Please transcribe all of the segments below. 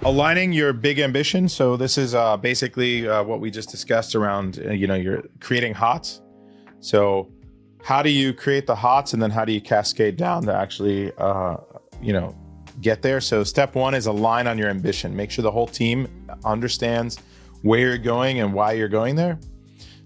Aligning your big ambition. So this is basically what we just discussed around, you're creating HOTS. So how do you create the HOTS, and then how do you cascade down to actually, get there? So step one is align on your ambition. Make sure the whole team understands where you're going and why you're going there.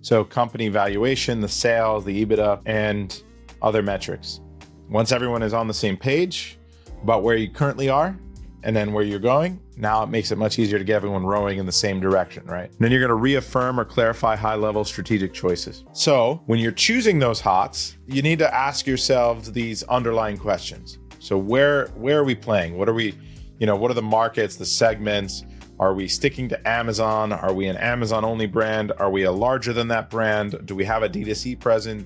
So company valuation, the sales, the EBITDA, and other metrics. Once everyone is on the same page about where you currently are and then where you're going, now it makes it much easier to get everyone rowing in the same direction, right? And then you're going to reaffirm or clarify high-level strategic choices. So when you're choosing those HOTS, you need to ask yourselves these underlying questions. So where are we playing? What are we, what are the markets, the segments? Are we sticking to Amazon? Are we an Amazon-only brand? Are we a larger than that brand? Do we have a D2C presence?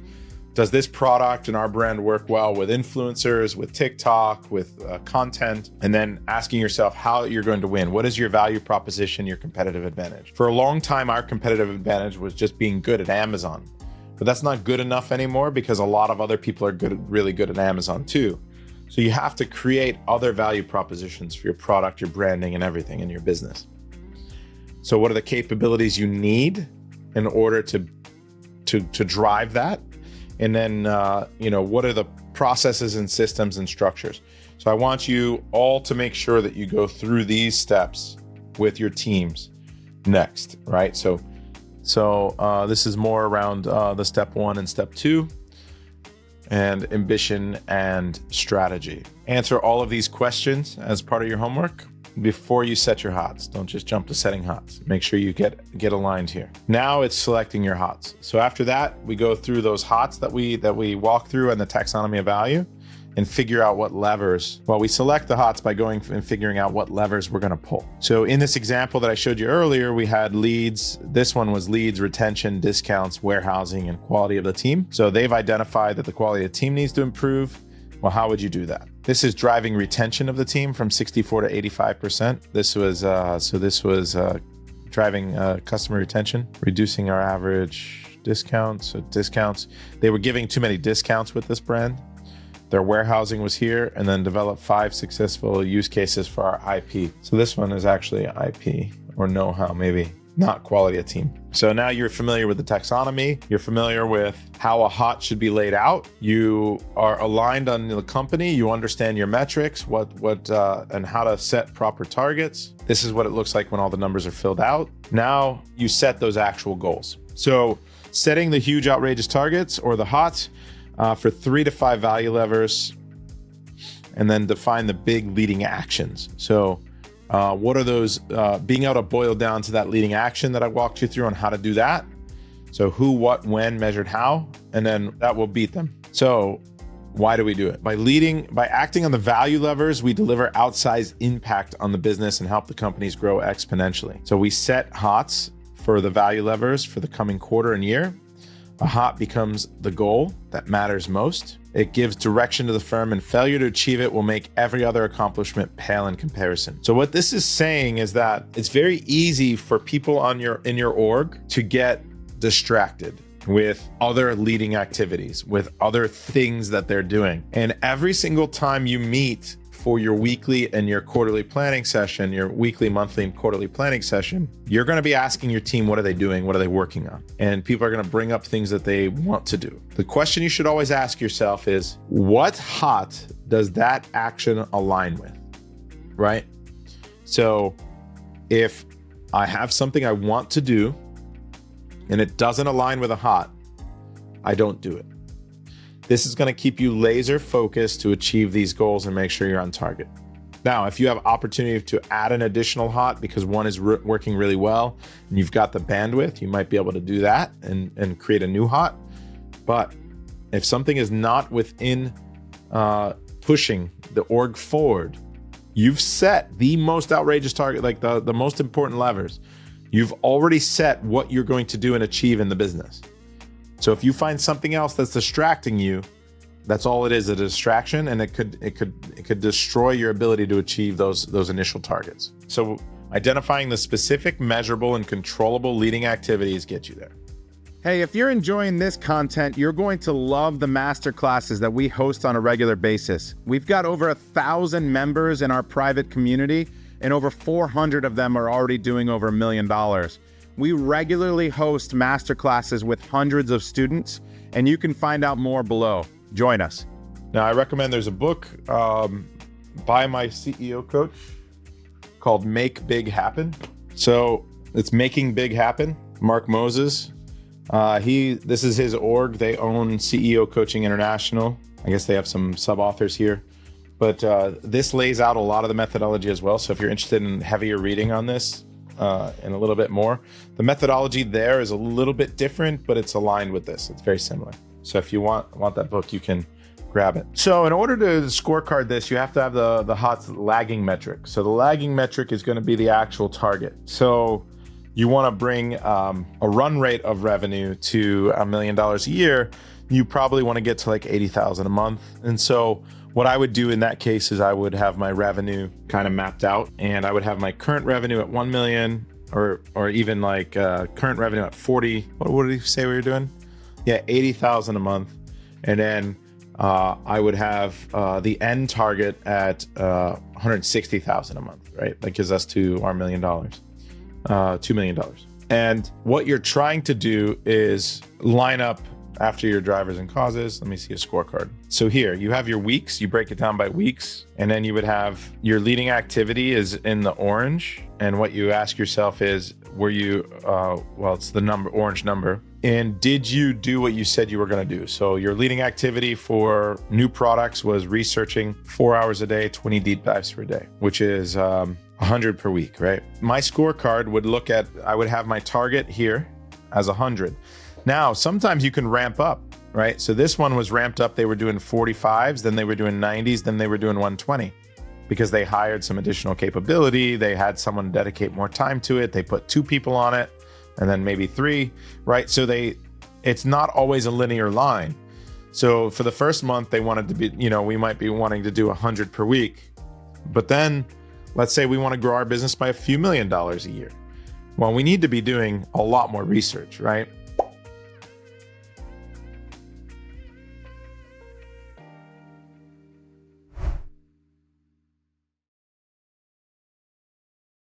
Does this product and our brand work well with influencers, with TikTok, with content? And then asking yourself how you're going to win. What is your value proposition, your competitive advantage? For a long time, our competitive advantage was just being good at Amazon. But that's not good enough anymore because a lot of other people are really good at Amazon too. So you have to create other value propositions for your product, your branding, and everything in your business. So what are the capabilities you need in order to drive that? And then, what are the processes and systems and structures? So I want you all to make sure that you go through these steps with your teams next, right? So this is more around the step one and step two, and ambition and strategy. Answer all of these questions as part of your homework before you set your HOTS. Don't just jump to setting HOTS. Make sure you get aligned here. Now it's selecting your HOTS. So after that, we go through those HOTS that we walk through and the taxonomy of value and figure out what levers. Well, we select the HOTS by going and figuring out what levers we're going to pull. So in this example that I showed you earlier, we had leads. This one was leads, retention, discounts, warehousing, and quality of the team. So they've identified that the quality of the team needs to improve. Well, how would you do that? This is driving retention of the team from 64 to 85%. This was driving customer retention, reducing our average discounts. So discounts, they were giving too many discounts with this brand. Their warehousing was here, and then develop 5 successful use cases for our IP. So this one is actually IP or know-how, maybe not quality of team. So now you're familiar with the taxonomy. You're familiar with how a HOT should be laid out. You are aligned on the company. You understand your metrics, what and how to set proper targets. This is what it looks like when all the numbers are filled out. Now you set those actual goals. So setting the huge outrageous targets, or the HOTs, for 3 to 5 value levers, and then define the big leading actions. So what are those, being able to boil down to that leading action that I walked you through on how to do that. So who, what, when, measured how, and then that will beat them. So why do we do it? By acting on the value levers, we deliver outsized impact on the business and help the companies grow exponentially. So we set HOTs for the value levers for the coming quarter and year. A HOT becomes the goal that matters most. It gives direction to the firm, and failure to achieve it will make every other accomplishment pale in comparison. So what this is saying is that it's very easy for people in your org to get distracted with other leading activities, with other things that they're doing. And every single time you meet for your weekly and your quarterly planning session, your weekly, monthly, and quarterly planning session, you're going to be asking your team, what are they doing? What are they working on? And people are going to bring up things that they want to do. The question you should always ask yourself is, what HOT does that action align with, right? So if I have something I want to do and it doesn't align with a HOT, I don't do it. This is going to keep you laser focused to achieve these goals and make sure you're on target. Now, if you have opportunity to add an additional HOT because one is working really well and you've got the bandwidth, you might be able to do that and create a new HOT. But if something is not within pushing the org forward, you've set the most outrageous target, like the most important levers. You've already set what you're going to do and achieve in the business. So if you find something else that's distracting you, that's all it is, a distraction, and it could destroy your ability to achieve those initial targets. So identifying the specific, measurable, and controllable leading activities get you there. Hey, if you're enjoying this content, you're going to love the masterclasses that we host on a regular basis. We've got over 1,000 members in our private community, and over 400 of them are already doing over $1 million. We regularly host masterclasses with hundreds of students, and you can find out more below. Join us. Now, I recommend there's a book by my CEO coach called Make Big Happen. So it's Making Big Happen, Mark Moses. This is his org. They own CEO Coaching International. I guess they have some sub-authors here. But this lays out a lot of the methodology as well. So if you're interested in heavier reading on this and a little bit more, the methodology there is a little bit different, but it's aligned with this. It's very similar. So if you want that book, you can grab it. So in order to scorecard this, you have to have the HOTS lagging metric. So the lagging metric is going to be the actual target. So you want to bring a run rate of revenue to $1 million a year. You probably want to get to like 80,000 a month. And so what I would do in that case is I would have my revenue kind of mapped out, and I would have my current revenue at 1 million or even like current revenue at 40. What did he say we were doing? Yeah, 80,000 a month. And then I would have the end target at 160,000 a month, right? That gives us to our $1 million, $2 million. And what you're trying to do is line up after your drivers and causes. Let me see a scorecard. So here you have your weeks, you break it down by weeks, and then you would have your leading activity is in the orange. And what you ask yourself is, were you, it's the number, orange number. And did you do what you said you were going to do? So your leading activity for new products was researching 4 hours a day, 20 deep dives per day, which is 100 per week, right? My scorecard would look at, I would have my target here as 100. Now, sometimes you can ramp up, right? So this one was ramped up. They were doing 45s, then they were doing 90s, then they were doing 120 because they hired some additional capability. They had someone dedicate more time to it. They put 2 people on it and then maybe 3, right? So it's not always a linear line. So for the first month, they wanted to be, we might be wanting to do 100 per week. But then let's say we want to grow our business by a few $1 million a year. Well, we need to be doing a lot more research, right?